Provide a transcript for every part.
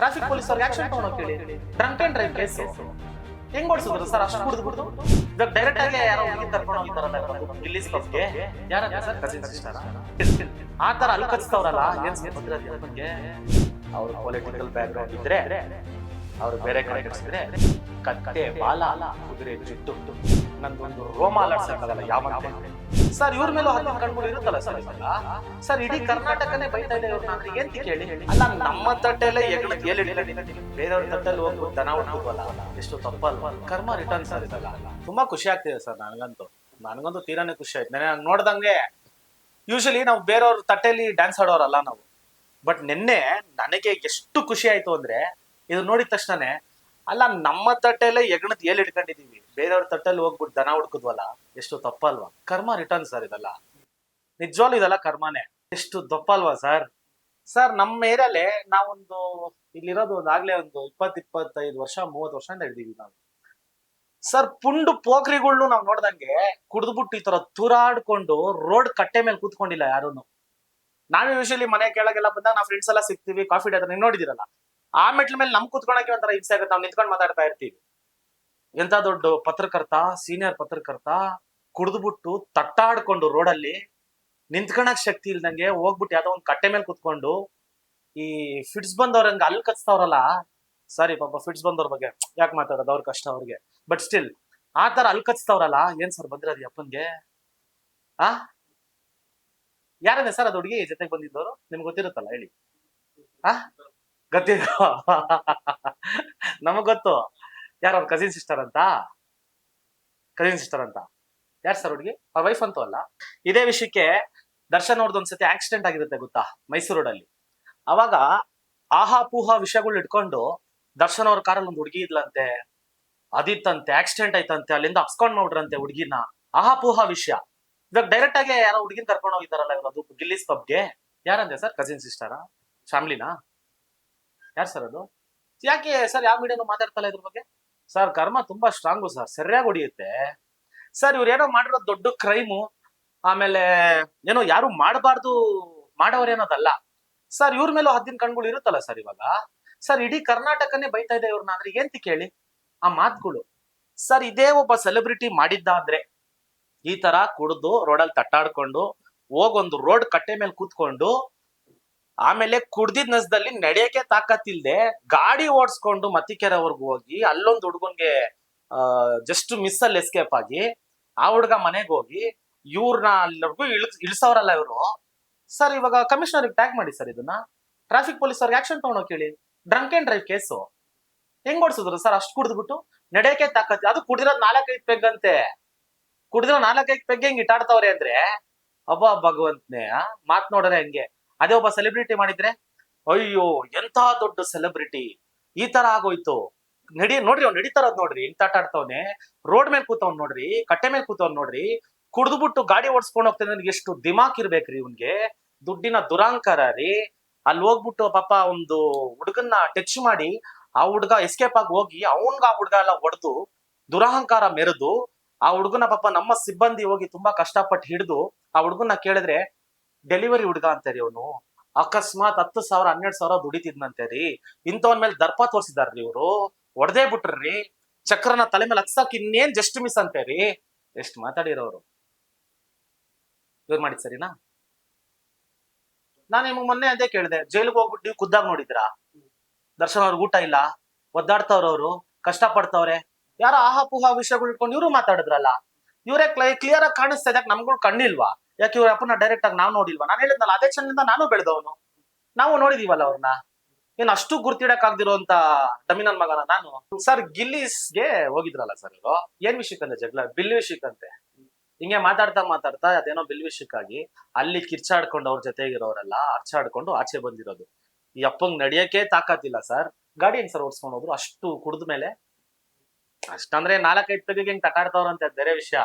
Traffic police ಅವ್ರಿಗೆ action ತಗೊಂಡೋಗಿ ಕೇಳಿ. ಡ್ರಂಕ್ ಅಂಡ್ ಡ್ರೈವ್ ಕೇಸ್ ಹೆಂಗ್ ಓಡಿಸಿದ್ರು ಸರ್? ಅಷ್ಟು ಕುಡಿದು ಇವಾಗ ಡೈರೆಕ್ಟ್ ಆಗಿ ಯಾರೋ ಹುಡುಗಿ ಕರ್ಕೊಂಡು ಹೋಗಿದ್ದಾರಲ್ಲ ಗಿಲ್ಲಿಸ್ ಪಬ್ಗೆ, ಯಾರಂತ ಸರ್? Cousin sister. ಆ ತರ ಅಲ್ಲಿ ಕಚ್ತವ್ರಲ್ಲ, ಏನ್ ಬಂದಿರೋದು ಬಗ್ಗೆ? ಅವ್ರ ಪೊಲಿಟಿಕಲ್ ಬ್ಯಾಕ್ ಗ್ರೌಂಡ್ ಇದ್ರೆ, ಅವ್ರು ಬೇರೆ ಕಾಂಟೆಕ್ಸ್ಟ್ ಇದ್ರೆ, ಕತ್ತೆ ಬಾಲ ಕುದುರೆ ಜುಟ್ಟು ನಂದೊಂದು ರೋಮ ಅಲಾಡ್ಸಕ್ಕಾಗಲ್ಲ ಯಾವಂತೆ ಸರ್. ಇವ್ರ ಮೇಲೂ ಹತ್ತು ಕಣ್ಗಳು ಇರುತ್ತಲ್ಲ ಸರ್. ಸರ್ ಇಡೀ ಕರ್ನಾಟಕನೇ ಬೈತಾ ಇದೆ ಇವ್ರನ್ನ, ಅಂದ್ರೆ ಏನ್ ಕೇಳಿ? ಅಲ್ಲ, ನಮ್ಮ ತಟ್ಟೆಲ್ಲೇ ಎಗಣಕ್ಕೆ ಬೇರೆಯವ್ರ ತಟ್ಟೆಲ್ಲಿ ಹೋಗ್ಬಿಟ್ಟು ದನ ಹುಡ್ಕೋದ್ವಲ್ಲ, ಎಷ್ಟು ತಪ್ಪಲ್ವಾ? ಕರ್ಮ ರಿಟರ್ನ್ ಸರ್ ಇದಲ್ಲ. ತುಂಬಾ ಖುಷಿ ಆಗ್ತಿದೆ ಸರ್ ನನಗಂತೂ ತೀರಾನೇ ಖುಷಿ ಆಯ್ತು. ನನಗೆ ನೋಡ್ದಂಗೆ ಯೂಶಲಿ ನಾವು ಬೇರೆಯವ್ರ ತಟ್ಟೆಯಲ್ಲಿ ಡ್ಯಾನ್ಸ್ ಆಡೋರಲ್ಲ ನಾವು, ಬಟ್ ನಿನ್ನೆ ನನಗೆ ಎಷ್ಟು ಖುಷಿ ಆಯ್ತು ಅಂದ್ರೆ ಇದು ನೋಡಿದ ತಕ್ಷಣನೇ, ಅಲ್ಲ ನಮ್ಮ ತಟ್ಟೆಲ್ಲೇ ಎಗಣದ್ ಇಟ್ಕೊಂಡಿದೀವಿ, ಬೇರೆಯವ್ರ ತಟ್ಟೆಲ್ಲಿ ಹೋಗ್ಬಿಟ್ಟು ದನ ಹುಡ್ಕುದ್ವಲ್ಲ, ಎಷ್ಟು ತಪ್ಪಲ್ವಾ? ಕರ್ಮ ರಿಟರ್ನ್ ಸರ್ ಇದೆಲ್ಲ, ನಿಜವಾಗ್ಲೂ ಇದೆಲ್ಲ ಕರ್ಮನೇ. ಎಷ್ಟು ತಪ್ಪಲ್ವಾ ಸರ್? ಸರ್ ನಮ್ಮ ಏರಿಯಾಲೆ ನಾವೊಂದು ಇಲ್ಲಿರೋದು ಆಗ್ಲೇ ಒಂದು 20-25 ವರ್ಷ 30 ವರ್ಷದಿಂದ ಹಿಡಿದೀವಿ ನಾವು ಸರ್. ಪುಂಡು ಪೋಖ್ರಿಗಳ್ನು ನಾವ್ ನೋಡ್ದಂಗೆ ಕುಡ್ದ್ಬಿಟ್ಟು ಈ ತರ ತೂರಾಡ್ಕೊಂಡು ರೋಡ್ ಕಟ್ಟೆ ಮೇಲೆ ಕೂತ್ಕೊಂಡಿಲ್ಲ ಯಾರೂನು. ನಾವೇ ಯೂಶಲಿ ಮನೆ ಕೆಳಗೆಲ್ಲ ಬಂದಾಗ ನಾವು ಫ್ರೆಂಡ್ಸ್ ಎಲ್ಲ ಸಿಗ್ತೀವಿ, ಕಾಫಿ ಡೇ ನೀವು ನೋಡಿದಿರಲ್ಲ, ಆ ಮೆಟ್ಲ ಮೇಲೆ ನಮ್ ಕೂತ್ಕೊಳಕ್ಕೆ ಒಂಥರ ಹಿಂಸೆ ಆಗುತ್ತೆ. ನಾವು ನಿಂತ್ಕೊಂಡು ಮಾತಾಡ್ತಾ ಇರ್ತೀವಿ. ಎಂತ ದೊಡ್ಡ ಪತ್ರಕರ್ತ, ಸೀನಿಯರ್ ಪತ್ರಕರ್ತ ಕುಡ್ದ್ಬಿಟ್ಟು ತಟ್ಟಾಡ್ಕೊಂಡು ರೋಡಲ್ಲಿ ನಿಂತ್ಕೊಳಕ್ ಶಕ್ತಿ ಇಲ್ದಂಗೆ ಹೋಗ್ಬಿಟ್ಟು ಯಾವ್ದೋ ಒಂದ್ ಕಟ್ಟೆ ಮೇಲೆ ಕೂತ್ಕೊಂಡು ಈ ಫಿಟ್ಸ್ ಬಂದವ್ರಂಗ ಅಲ್ಲಿ ಕಚ್ತಾವ್ರಲ್ಲ. ಸಾರಿ ಪಾಪ ಫಿಟ್ಸ್ ಬಂದವ್ರ ಬಗ್ಗೆ ಯಾಕೆ ಮಾತಾಡೋದು, ಅವ್ರ ಕಷ್ಟ ಅವ್ರಿಗೆ. ಬಟ್ ಸ್ಟಿಲ್ ಆ ತರ ಅಲ್ಲಿ ಕಚ್ತಾವ್ರಲ್ಲ, ಏನ್ ಸರ್ ಬಂದಿರೋದು ಅಪ್ಪನ್ಗೆ? ಆ ಯಾರನ್ನೇ ಸರ್ ಅದು ಹುಡುಗಿ ಜೊತೆಗೆ ಬಂದಿದ್ದವರು? ನಿಮ್ಗೆ ಗೊತ್ತಿರುತ್ತಲ್ಲ ಹೇಳಿ. ಆ ಗೊತ್ತಿಲ್ಲ ನಮಗ್ ಗೊತ್ತು. ಯಾರು ಅವ್ರ ಕಸಿನ್ ಸಿಸ್ಟರ್ ಅಂತ? ಯಾರು ಸರ್ ಹುಡುಗಿ? ಅವ್ರ ವೈಫ್ ಅಂತೂ ಅಲ್ಲ. ಇದೇ ವಿಷಯಕ್ಕೆ ದರ್ಶನ್ ಅವ್ರದ್ದು ಒಂದ್ಸತಿ ಆಕ್ಸಿಡೆಂಟ್ ಆಗಿರುತ್ತೆ ಗೊತ್ತಾ, ಮೈಸೂರು ರೋಡಲ್ಲಿ. ಅವಾಗ ಆಹಾಪೂಹ ವಿಷಯಗಳು ಇಟ್ಕೊಂಡು ದರ್ಶನ್ ಅವ್ರ ಕಾರಲ್ಲಿ ಒಂದು ಹುಡುಗಿ ಇದ್ಲಂತೆ, ಅದಿತ್ತಂತೆ, ಆಕ್ಸಿಡೆಂಟ್ ಆಯ್ತಂತೆ, ಅಲ್ಲಿಂದ ಅಪ್ಸ್ಕೊಂಡ್ ಮಾಡ್ರಂತೆ ಹುಡುಗಿನ. ಆಹಾಪೂಹ ವಿಷಯ. ಇವಾಗ ಡೈರೆಕ್ಟ್ ಆಗಿ ಯಾರೋ ಹುಡುಗಿನ ಕರ್ಕೊಂಡು ಹೋಗಿದ್ದಾರಲ್ಲ ಇವಾಗ ಗಿಲ್ಲಿಸ್ ಪಬ್ಗೆ, ಯಾರಂತೆ ಸರ್? ಕಸಿನ್ ಸಿಸ್ಟರಾ? ಫ್ಯಾಮಿಲಿನಾ? ಯಾರು ಸರ್ ಅದು? ಯಾಕೆ ಸರ್ ಯಾವ ಮೀಡಿಯಾನು ಮಾತಾಡ್ತಲ್ಲ ಇದ್ರ ಬಗ್ಗೆ? ಸರ್ ಕರ್ಮ ತುಂಬಾ ಸ್ಟ್ರಾಂಗು ಸರ್, ಸರಿಯಾಗಿ ಹೊಡಿಯುತ್ತೆ ಸರ್. ಇವ್ರು ಏನೋ ಮಾಡಿರೋ ದೊಡ್ಡ ಕ್ರೈಮು, ಆಮೇಲೆ ಏನೋ ಯಾರು ಮಾಡಬಾರ್ದು ಮಾಡೋರೇನೋದಲ್ಲ ಸರ್. ಇವ್ರ ಮೇಲೂ ಹದ್ದಿನ ಕಣ್ಗಳು ಇರುತ್ತಲ್ಲ ಸರ್ ಇವಾಗ. ಸರ್ ಇಡೀ ಕರ್ನಾಟಕನೇ ಬೈತಾ ಇದೆ ಇವ್ರನ್ನ, ಅಂದ್ರೆ ಏನ್ ಕೇಳಿ ಆ ಮಾತುಗಳು ಸರ್? ಇದೇ ಒಬ್ಬ ಸೆಲೆಬ್ರಿಟಿ ಮಾಡಿದ್ದ ಅಂದ್ರೆ, ಈ ತರ ಕುಡ್ದು ರೋಡಲ್ಲಿ ತಟ್ಟಾಡ್ಕೊಂಡು ಹೋಗೊಂದು ರೋಡ್ ಕಟ್ಟೆ ಮೇಲೆ ಕೂತ್ಕೊಂಡು, ಆಮೇಲೆ ಕುಡ್ದಿದ್ ನಸದಲ್ಲಿ ನಡೆಯಕ್ಕೆ ತಾಕತ್ತಿಲ್ದೆ ಗಾಡಿ ಓಡಿಸ್ಕೊಂಡು ಮತ್ತಿಕೆರೆವರೆಗೂ ಹೋಗಿ ಅಲ್ಲೊಂದು ಹುಡುಗನ್ಗೆ ಜಸ್ಟ್ ಮಿಸ್ ಅಲ್ಲಿ ಎಸ್ಕೇಪ್ ಆಗಿ ಆ ಹುಡುಗ ಮನೆಗೆ ಹೋಗಿ ಇವ್ರನ್ನ ಅಲ್ಲಿವರೆಗೂ ಇಳಿಸೋರಲ್ಲ ಇವರು ಸರ್. ಇವಾಗ ಕಮಿಷನರ್ಗೆ ಟ್ಯಾಗ್ ಮಾಡಿ ಸರ್ ಇದನ್ನ, ಟ್ರಾಫಿಕ್ ಪೊಲೀಸ್ ಅವ್ರಿಗೆ ಆಕ್ಷನ್ ತಗೊಂಡೋಗಿ ಕೇಳಿ. ಡ್ರಂಕ್ ಅಂಡ್ ಡ್ರೈವ್ ಕೇಸು ಹೆಂಗ್ ಓಡಿಸಿದ್ರು ಸರ್? ಅಷ್ಟು ಕುಡಿದ್ಬಿಟ್ಟು ನಡೆಯಕ್ಕೆ ತಾಕತ್ತಿ, ಅದು ಕುಡಿದಿರೋದ್ 4-5 ಪೆಗ್ ಅಂತೆ. ಕುಡಿದಿರೋ 4-5 ಪೆಗ್ ಹೆಂಗ್ ಇಟ್ಟಾಡ್ತವ್ರೆ ಅಂದ್ರೆ, ಅಬ್ಬಾ ಭಗವಂತನೇ ಮಾತ್ ನೋಡ್ರೆ ಹಂಗೆ. ಅದೇ ಒಬ್ಬ ಸೆಲೆಬ್ರಿಟಿ ಮಾಡಿದ್ರೆ, ಅಯ್ಯೋ ಎಂತ ದೊಡ್ಡ ಸೆಲೆಬ್ರಿಟಿ ಈ ತರ ಆಗೋಯ್ತು, ನೋಡ್ರಿ ಅವ್ನು ನಡೀತಾರದ್ ನೋಡ್ರಿ, ಹಿಂಗ್ ತಾಟಾಡ್ತವ್ನೆ, ರೋಡ್ ಮೇಲೆ ಕೂತವ್ನ್ ನೋಡ್ರಿ, ಕಟ್ಟೆ ಮೇಲೆ ಕೂತವ್ನ್ ನೋಡ್ರಿ, ಕುಡ್ದ್ಬಿಟ್ಟು ಗಾಡಿ ಓಡಿಸ್ಕೊಂಡು ಹೋಗ್ತಾನೆ. ನನ್ಗೆ ಎಷ್ಟು ದಿಮಾಕ್ ಇರ್ಬೇಕ್ರಿ ಇವ್ನ್ಗೆ, ದುಡ್ಡಿನ ದುರಾಂಕಾರ ರೀ. ಅಲ್ಲಿ ಹೋಗ್ಬಿಟ್ಟು ಪಾಪ ಒಂದು ಹುಡುಗನ್ನ ಟಚ್ ಮಾಡಿ ಆ ಹುಡುಗ ಎಸ್ಕೇಪ್ ಆಗಿ ಹೋಗಿ ಅವನ್ಗ ಆ ಹುಡುಗ ಎಲ್ಲ ಹೊಡೆದು ದುರಹಂಕಾರ ಮೆರೆದು ಆ ಹುಡುಗನ ಪಾಪ ನಮ್ಮ ಸಿಬ್ಬಂದಿ ಹೋಗಿ ತುಂಬಾ ಕಷ್ಟಪಟ್ಟು ಹಿಡಿದು ಆ ಹುಡುಗನ್ನ ಕೇಳಿದ್ರೆ ಡೆಲಿವರಿ ಹುಡುಗ ಅಂತಾರಿ ಅವನು, ಅಕಸ್ಮಾತ್ 10,000 12,000 ದುಡಿತಿದ್ನಂತೆ. ಇಂಥವನ್ ಮೇಲೆ ದರ್ಪ ತೋರಿಸಿದಾರ್ರಿ ಇವರು, ಹೊಡೆದೇ ಬಿಟ್ರಿ. ಚಕ್ರನ ತಲೆ ಮೇಲೆ ಹತ್ಸಕ್ ಇನ್ನೇನ್ ಜಸ್ಟ್ ಮಿಸ್ ಅಂತೇರಿ. ಎಷ್ಟು ಮಾತಾಡಿರೋರು ಇವ್ರು ಮಾಡಿದ್ ಸರಿನಾ? ನಾನು ನಿಮ್ಗೆ ಮೊನ್ನೆ ಅದೇ ಕೇಳಿದೆ, ಜೈಲಿಗೆ ಹೋಗ್ಬಿಟ್ಟು ನೀವು ಖುದ್ದಾಗಿ ನೋಡಿದ್ರಾ? ದರ್ಶನ್ ಅವ್ರಿಗೆ ಊಟ ಇಲ್ಲ, ಒದ್ದಾಡ್ತವ್ರವ್ರು, ಕಷ್ಟ ಪಡ್ತವ್ರೆ. ಯಾರೋ ಆಹಾಪೂಹ ವಿಷಯಗಳು ಇಟ್ಕೊಂಡು ಇವ್ರು ಮಾತಾಡಿದ್ರಲ್ಲ, ಇವರೇ ಕ್ಲಿಯರ್ ಆಗಿ ಕಾಣಿಸ್ತಾ ಇದ್ದಾಗ ನಮ್ಗಳು ಕಣ್ಣಿಲ್ವಾ? ಯಾಕೆ ಇವ್ರ ಅಪ್ಪನ ಡೈರೆಕ್ಟ್ ಆಗಿ ನಾವು ನೋಡಿಲ್ವಾ? ನಾನು ಹೇಳಿದ್ನಲ್ಲ, ಅದೇ ಕ್ಷಣದಿಂದ ನಾನು ಬೆಳೆದವನು, ನಾವು ನೋಡಿದೀವಲ್ಲ ಅವ್ರನ್ನ. ಏನ್ ಅಷ್ಟು ಗುರ್ತಿಡಕ್ ಆಗ್ದಿರೋಂತ ಡಮಿನನ್ ಮಗನ ನಾನು ಸರ್. ಗಿಲ್ಲಿಸ್ಗೆ ಹೋಗಿದ್ರಲ್ಲ ಸರ್ ಇವರು, ಏನ್ ವಿಷಯಕ್ಕಂತೆ ಜಗಳ? ಬಿಲ್ ವಿಷಯಕ್ಕಂತೆ. ಹಿಂಗೆ ಮಾತಾಡ್ತಾ ಅದೇನೋ ಬಿಲ್ ವಿಷಯಕ್ಕಾಗಿ ಅಲ್ಲಿ ಕಿರ್ಚಾಡ್ಕೊಂಡು ಅವ್ರ ಜೊತೆಗಿರೋರೆಲ್ಲ ಅರ್ಚಾಡ್ಕೊಂಡು ಆಚೆ ಬಂದಿರೋದು. ಈ ಅಪ್ಪಂಗ್ ನಡಿಯಕ್ಕೆ ತಾಕತ್ತಿಲ್ಲ ಸರ್. ಗಾಡಿ ಹೆಂಗ್ ಸರ್ ಓಡಿಸ್ಕೊಂಡು ಹೋದ್ರು ಅಷ್ಟು ಕುಡ್ದ ಮೇಲೆ? ಅಷ್ಟಂದ್ರೆ 4-5 ಪೆಗ್ಗೆ ಹೆಂಗ್ ತಟಾಡ್ತವ್ರಂತೆ ಬೇರೆ ವಿಷಯ,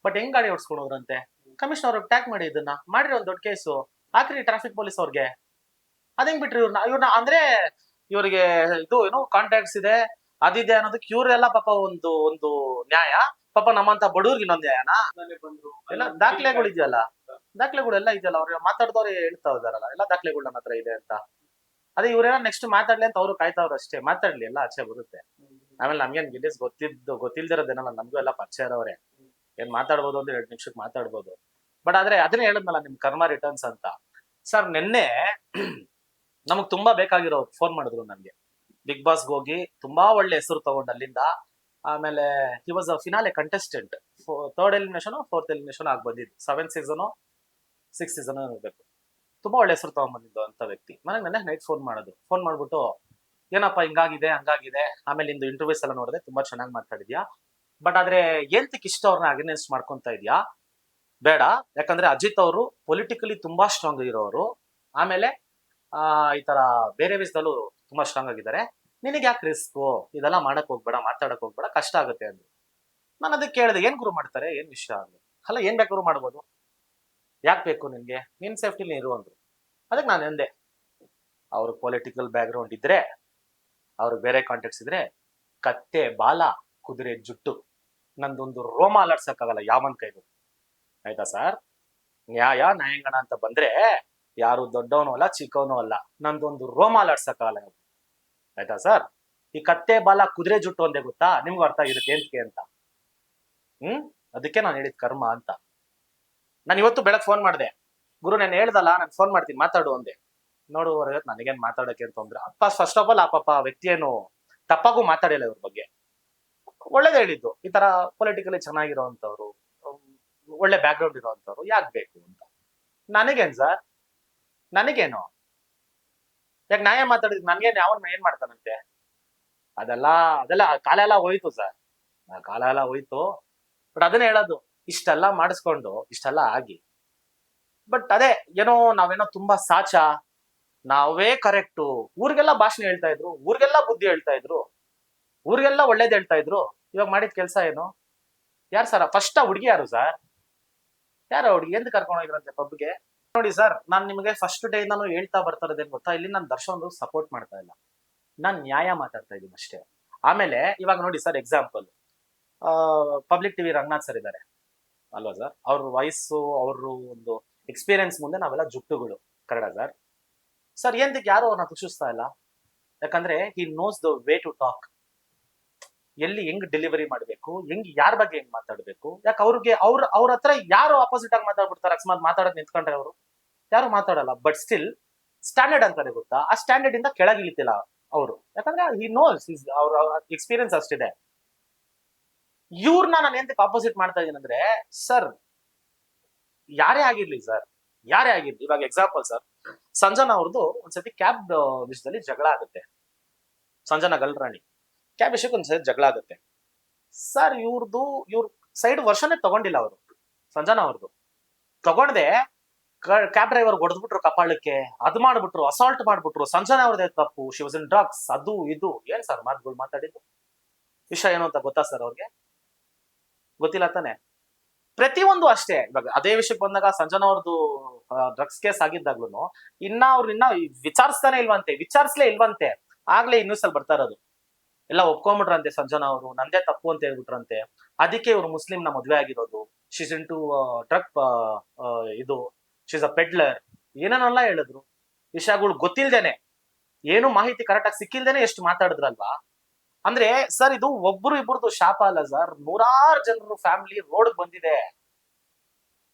ಬಟ್ ಹೆಂಗ್ ಗಾಡಿ ಓಡಿಸ್ಕೊಂಡು ಹೋದ್ರಂತೆ? ಕಮಿಷನರ್ ಅವ್ರಿಗೆ ಟ್ಯಾಗ್ ಮಾಡಿ, ಇದನ್ನ ಮಾಡಿರೋ ಒಂದ್ ದೊಡ್ಡ ಕೇಸು ಹಾಕ್ರಿ ಟ್ರಾಫಿಕ್ ಪೊಲೀಸ್ ಅವ್ರಿಗೆ. ಅದೇಂಗ್ ಬಿಟ್ರಿ ಇವ್ರನ್ನ ಅಂದ್ರೆ ಇವ್ರಿಗೆ ಇದು ಏನೋ ಕಾಂಟ್ಯಾಕ್ಟ್ಸ್ ಇದೆ ಅದಿದೆ ಅನ್ನೋದಕ್ಕೆ ಇವ್ರೆಲ್ಲ ಪಾಪ ಒಂದು ಒಂದು ನ್ಯಾಯ, ಪಾಪ ನಮ್ಮಂತ ಬಡವ್ರಿಗೆ ಇನ್ನೊಂದ್ ನ್ಯಾಯನಾ? ಎಲ್ಲ ದಾಖಲೆಗಳು ಇದೆಯಲ್ಲ, ದಾಖಲೆಗಳೆಲ್ಲ ಇದೆಯಲ್ಲ, ಅವ್ರಿಗೆ ಮಾತಾಡ್ದವ್ರೆ ಹೇಳ್ತಾ ಇದಾರಲ್ಲ, ಎಲ್ಲ ದಾಖಲೆಗಳು ನನ್ನ ಹತ್ರ ಇದೆ ಅಂತ. ಅದೇ ಇವ್ರೇನೋ ನೆಕ್ಸ್ಟ್ ಮಾತಾಡ್ಲಿ ಅಂತ ಅವ್ರು ಕಾಯ್ತಾವ್ರು ಅಷ್ಟೇ. ಮಾತಾಡ್ಲಿ, ಎಲ್ಲ ಆಚೆ ಬರುತ್ತೆ. ಆಮೇಲೆ ನಮ್ಗೇನ್ ಗಿಲ್ಲಿಸ್ ಗೊತ್ತಿಲ್ದಿರೋದೇನಲ್ಲ, ನಮ್ಗೂ ಎಲ್ಲ ಪರಿಚಯ ಇರೋರೆ. ಏನ್ ಮಾತಾಡ್ಬೋದು ಅಂದ್ರೆ 2 ನಿಮಿಷಕ್ಕೆ ಮಾತಾಡ್ಬೋದು. ಬಟ್ ಆದ್ರೆ ಅದನ್ನೇ ಹೇಳಿದ್ನಲ್ಲ, ನಿಮ್ ಕರ್ಮ ರಿಟರ್ನ್ಸ್ ಅಂತ. ಸರ್ ನಿನ್ನೆ ನಮಗ್ ತುಂಬಾ ಬೇಕಾಗಿರೋ ಫೋನ್ ಮಾಡಿದ್ರು ನನ್ಗೆ. ಬಿಗ್ ಬಾಸ್ಗೆ ಹೋಗಿ ತುಂಬಾ ಒಳ್ಳೆ ಹೆಸರು ತಗೊಂಡ್ ಅಲ್ಲಿಂದ. ಆಮೇಲೆ he was a finale contestant. 3rd elimination 4th elimination ಆಗಿ ಬಂದಿದ್ದು. 7th ಸೀಸನ್ 6th ಸೀಸನ್ ಇರ್ಬೇಕು. ತುಂಬಾ ಒಳ್ಳೆ ಹೆಸರು ತಗೊಂಡ್ಬಂದಿದ್ದು ಅಂತ ವ್ಯಕ್ತಿ. ನನಗೆ ನೆನ್ನೆ ನೈಟ್ ಫೋನ್ ಮಾಡಿದ್ರು. ಫೋನ್ ಮಾಡ್ಬಿಟ್ಟು, ಏನಪ್ಪ ಹಿಂಗಾಗಿದೆ ಹಂಗಾಗಿದೆ, ಆಮೇಲೆ ಇಂದು ಇಂಟರ್ವ್ಯೂಸ್ ಎಲ್ಲ ನೋಡಿದೆ, ತುಂಬಾ ಚೆನ್ನಾಗಿ ಮಾತಾಡಿದ್ಯಾ, ಬಟ್ ಆದ್ರೆ ಏಂತಕ್ ಇಷ್ಟ ಅವ್ರನ್ನ ಅಗೇನೆಸ್ಟ್ ಮಾಡ್ಕೊಂತ ಇದ್ಯಾ? ಬೇಡ, ಯಾಕಂದ್ರೆ ಅಜಿತ್ ಅವರು ಪೊಲಿಟಿಕಲಿ ತುಂಬಾ ಸ್ಟ್ರಾಂಗ್ ಇರೋರು. ಆಮೇಲೆ ಈ ತರ ಬೇರೆ ವಿಷಯದಲ್ಲೂ ತುಂಬಾ ಸ್ಟ್ರಾಂಗ್ ಆಗಿದ್ದಾರೆ. ನಿನಗೆ ಯಾಕೆ ರಿಸ್ಕು, ಇದೆಲ್ಲ ಮಾಡಕ್ ಹೋಗ್ಬೇಡ, ಮಾತಾಡಕ್ ಹೋಗ್ಬೇಡ, ಕಷ್ಟ ಆಗುತ್ತೆ ಅಂದ್ರು. ನಾನು ಅದಕ್ಕೆ ಕೇಳಿದೆ, ಏನ್ ಗುರು ಮಾಡ್ತಾರೆ, ಏನ್ ವಿಷಯ ಅಂದ್ರು. ಅಲ್ಲ, ಏನ್ ಬೇಕಾದ್ರು ಮಾಡ್ಬೋದು, ಯಾಕೆ ಬೇಕು ನಿನ್ಗೆ, ನಿನ್ ಸೇಫ್ಟಿಲಿ ಇರು ಅಂದ್ರು. ಅದಕ್ಕೆ ನಾನು ಎಂದೆ, ಅವ್ರಿಗೆ ಪೊಲಿಟಿಕಲ್ ಬ್ಯಾಕ್ ಗ್ರೌಂಡ್ ಇದ್ರೆ, ಅವ್ರಿಗೆ ಬೇರೆ ಕಾಂಟ್ಯಾಕ್ಟ್ಸ್ ಇದ್ರೆ, ಕತ್ತೆ ಬಾಲ ಕುದುರೆ ಜುಟ್ಟು, ನಂದೊಂದು ರೋಮ ಅಲಾಡ್ಸಕ್ಕಾಗಲ್ಲ ಯಾವನ್ ಕೈಗೂ. ಆಯ್ತಾ ಸರ್? ನ್ಯಾಯಾಂಗಣ ಅಂತ ಬಂದ್ರೆ ಯಾರು ದೊಡ್ಡವನು ಅಲ್ಲ ಚಿಕ್ಕವನು ಅಲ್ಲ, ನಂದೊಂದು ರೋಮ ಅಲಾಡ್ಸಕ್ಕಾಗಲ್ಲ. ಆಯ್ತಾ ಸರ್? ಈ ಕತ್ತೆ ಬಾಲ ಕುದುರೆ ಜುಟ್ಟು ಒಂದೇ ಗೊತ್ತಾ ನಿಮ್ಗೂ ಅರ್ಥ ಆಗಿರುತ್ತೆ ಏಂತಕ್ಕೆ ಅಂತ. ಅದಕ್ಕೆ ನಾನು ಹೇಳಿದ್ ಕರ್ಮ ಅಂತ. ನಾನು ಇವತ್ತು ಬೆಳಗ್ಗೆ ಫೋನ್ ಮಾಡಿದೆ, ಗುರು ನಾನು ಹೇಳ್ದಲ್ಲ, ನಾನು ಫೋನ್ ಮಾಡ್ತೀನಿ ಮಾತಾಡು ಅಂದೆ. ನೋಡು ನನಗೇನ್ ಮಾತಾಡಕ್ಕೆ ಅಂತ ಅಂದ್ರೆ, ಫಸ್ಟ್ ಆಫ್ ಆಲ್ ಆ ಪಾಪ ವ್ಯಕ್ತಿ ಏನು ತಪ್ಪಾಗೂ ಮಾತಾಡಿಲ್ಲ ಇವ್ರ ಬಗ್ಗೆ. ಒಳ್ಳೇದ್ ಹೇಳಿದ್ದು, ಈ ತರ ಪೊಲಿಟಿಕಲಿ ಚೆನ್ನಾಗಿರೋಂಥವ್ರು, ಒಳ್ಳೆ ಬ್ಯಾಕ್ ಗ್ರೌಂಡ್ ಇರೋಂಥವ್ರು ಯಾಕೆ ಬೇಕು ಅಂತ. ನನಗೇನ್ ಸರ್, ನನಗೇನು, ಯಾಕೆ ನ್ಯಾಯ ಮಾತಾಡಿದ್ ನನ್ಗೇನ್ ಯಾವನ್ ಏನ್ ಮಾಡ್ತಾನಂತೆ? ಅದೆಲ್ಲ ಕಾಲ ಎಲ್ಲ ಹೋಯ್ತು ಸರ್, ಕಾಲ ಎಲ್ಲ ಹೋಯ್ತು. ಬಟ್ ಅದನ್ನ ಹೇಳೋದು, ಇಷ್ಟೆಲ್ಲ ಮಾಡಿಸ್ಕೊಂಡು ಇಷ್ಟೆಲ್ಲ ಆಗಿ, ಬಟ್ ಅದೇ ಏನೋ ನಾವೇನೋ ತುಂಬಾ ಸಾಚ, ನಾವೇ ಕರೆಕ್ಟು, ಊರಿಗೆಲ್ಲ ಭಾಷಣ ಹೇಳ್ತಾ ಇದ್ರು, ಊರಿಗೆಲ್ಲ ಬುದ್ಧಿ ಹೇಳ್ತಾ ಇದ್ರು, ಊರಿಗೆಲ್ಲ ಒಳ್ಳೇದ್ ಹೇಳ್ತಾ ಇದ್ರು. ಇವಾಗ ಮಾಡಿದ ಕೆಲಸ ಏನು? ಯಾರು ಸರ್ ಫಸ್ಟ್ ಹುಡುಗಿ? ಯಾರು ಸರ್? ಯಾರು ಹುಡುಗಿ? ಎಂದು ಕರ್ಕೊಂಡು ಹೋಗಿದ್ರಂತೆ ಪಬ್ಗೆ? ನೋಡಿ ಸರ್, ನಾನ್ ನಿಮಗೆ ಫಸ್ಟ್ ಡೇ ನಾನು ಹೇಳ್ತಾ ಬರ್ತಾ ಇರೋದೇನ್ ಗೊತ್ತಾ, ಇಲ್ಲಿ ನಾನು ದರ್ಶನ್ ಸಪೋರ್ಟ್ ಮಾಡ್ತಾ ಇಲ್ಲ, ನಾನ್ ನ್ಯಾಯ ಮಾತಾಡ್ತಾ ಇದ್ದೀನಿ ಅಷ್ಟೇ. ಆಮೇಲೆ ಇವಾಗ ನೋಡಿ sir, example public TV Ranganath sir ಇದ್ದಾರೆ ಅಲ್ವಾ ಸರ್? ಅವ್ರ ವಯಸ್ಸು, ಅವರು ಒಂದು ಎಕ್ಸ್ಪೀರಿಯನ್ಸ್ ಮುಂದೆ ನಾವೆಲ್ಲ ಜುಟ್ಟುಗಳು ಕನ್ನಡ ಸರ್. ಸರ್ ಏಂತಕ್ಕೆ ಯಾರು ಅವ್ರನ್ನ ಖುಷಿಸ್ತಾ ಇಲ್ಲ? ಯಾಕಂದ್ರೆ he knows the way to talk, ಎಲ್ಲಿ ಹೆಂಗ್ ಡೆಲಿವರಿ ಮಾಡ್ಬೇಕು, ಯಾರ ಬಗ್ಗೆ ಹೆಂಗ್ ಮಾತಾಡ್ಬೇಕು. ಯಾಕೆ ಅವ್ರ ಹತ್ರ ಯಾರು ಆಪೋಸಿಟ್ ಆಗಿ ಮಾತಾಡ್ಬಿಡ್ತಾರೆ, ಅಕಸ್ಮಾತ್ ಮಾತಾಡೋದ್ ನಿಂತ್ಕೊಂಡ್ರೆ ಅವರು ಯಾರು ಮಾತಾಡಲ್ಲ. ಬಟ್ ಸ್ಟಿಲ್ ಸ್ಟ್ಯಾಂಡರ್ಡ್ ಅಂತಾರೆ ಗೊತ್ತಾ, ಆ ಸ್ಟ್ಯಾಂಡರ್ಡ್ ಇಂದ ಕೆಳಗಿಳಿತಿಲ್ಲ ಅವರು, ಯಾಕಂದ್ರೆ ಹಿ ನೋಸ್, ಅವ್ರ ಎಕ್ಸ್ಪೀರಿಯನ್ಸ್ ಅಷ್ಟಿದೆ. ಇವ್ರನ್ನ ನಾನು ಎಂತಕ್ಕೆ ಆಪೋಸಿಟ್ ಮಾಡ್ತಾ ಇದೀನಿ ಅಂದ್ರೆ, ಸರ್ ಯಾರೇ ಆಗಿರ್ಲಿ ಸರ್, ಯಾರೇ ಆಗಿರ್ಲಿ, ಇವಾಗ ಎಕ್ಸಾಂಪಲ್ ಸರ್, ಸಂಜನಾ ಅವ್ರದ್ದು ಒಂದ್ಸತಿ ಕ್ಯಾಬ್ ವಿಷಯದಲ್ಲಿ ಜಗಳ ಆಗುತ್ತೆ. ಸಂಜನಾ ಗಲ್ರಾಣಿ ಕ್ಯಾಬ್ ವಿಷಯಕ್ಕೆ ಒಂದ್ಸತಿ ಜಗಳ ಆಗುತ್ತೆ ಸರ್. ಇವ್ರ ಸೈಡ್ ವರ್ಷನೇ ತಗೊಂಡಿಲ್ಲ ಅವರು, ಸಂಜನಾ ಅವ್ರದ್ದು ತಗೊಂಡೆ. ಕ್ಯಾಬ್ ಡ್ರೈವರ್ ಹೊಡೆದ್ಬಿಟ್ರು ಕಪಾಳಕ್ಕೆ, ಅದ್ ಮಾಡ್ಬಿಟ್ರು, ಅಸಾಲ್ಟ್ ಮಾಡ್ಬಿಟ್ರು. ಸಂಜನಾ ಅವ್ರದೇ ತಪ್ಪು, ಶಿ ವಾಸ್ ಇನ್ ಡ್ರಗ್ಸ್, ಅದು ಇದು. ಏನ್ ಸರ್ ಮಾತುಗಳು ಮಾತಾಡಿದ್ದು? ವಿಷಯ ಏನು ಅಂತ ಗೊತ್ತಾ ಸರ್ ಅವ್ರಿಗೆ? ಗೊತ್ತಿಲ್ಲ ತಾನೆ. ಪ್ರತಿಯೊಂದು ಅಷ್ಟೇ. ಇವಾಗ ಅದೇ ವಿಷಯಕ್ಕೆ ಬಂದಾಗ ಸಂಜನಾ ಅವ್ರದ್ದು ಡ್ರಗ್ಸ್ ಕೇಸ್ ಆಗಿದ್ದಾಗ್ಲೂ ಇನ್ನ ವಿಚಾರಿಸ್ತಾನೆ ಇಲ್ವಂತೆ, ವಿಚಾರಿಸ್ಲೇ ಇಲ್ವಂತೆ. ಆಗ್ಲೇ ನ್ಯೂಸ್ ಅಲ್ಲಿ ಬರ್ತಾ ಇರೋದು, ಎಲ್ಲ ಒಪ್ಕೊಂಡ್ಬಿಟ್ರಂತೆ ಸಂಜನಾ ಅವರು, ನಂದೇ ತಪ್ಪು ಅಂತ ಹೇಳ್ಬಿಟ್ರಂತೆ. ಅದಕ್ಕೆ ಇವ್ರು ಮುಸ್ಲಿಂನ ಮದ್ವೆ ಆಗಿರೋದು, ಶೀಸ್ ಇನ್ ಟು ಡ್ರಗ್, ಇದು ಶೀಸ್ ಅ ಪೆಡ್ಲರ್, ಏನೇನೆಲ್ಲ ಹೇಳಿದ್ರು. ವಿಷಯಗಳು ಗೊತ್ತಿಲ್ದೇನೆ, ಏನು ಮಾಹಿತಿ ಕರೆಕ್ಟ್ ಆಗಿ ಸಿಕ್ಕಿಲ್ದೇನೆ ಎಷ್ಟು ಮಾತಾಡಿದ್ರಲ್ವಾ. ಅಂದ್ರೆ ಸರ್ ಇದು ಒಬ್ರು ಇಬ್ಬರದು ಶಾಪ ಅಲ್ಲ ಸರ್, 100,000 ಜನರು ಫ್ಯಾಮಿಲಿ ರೋಡ್ ಬಂದಿದೆ.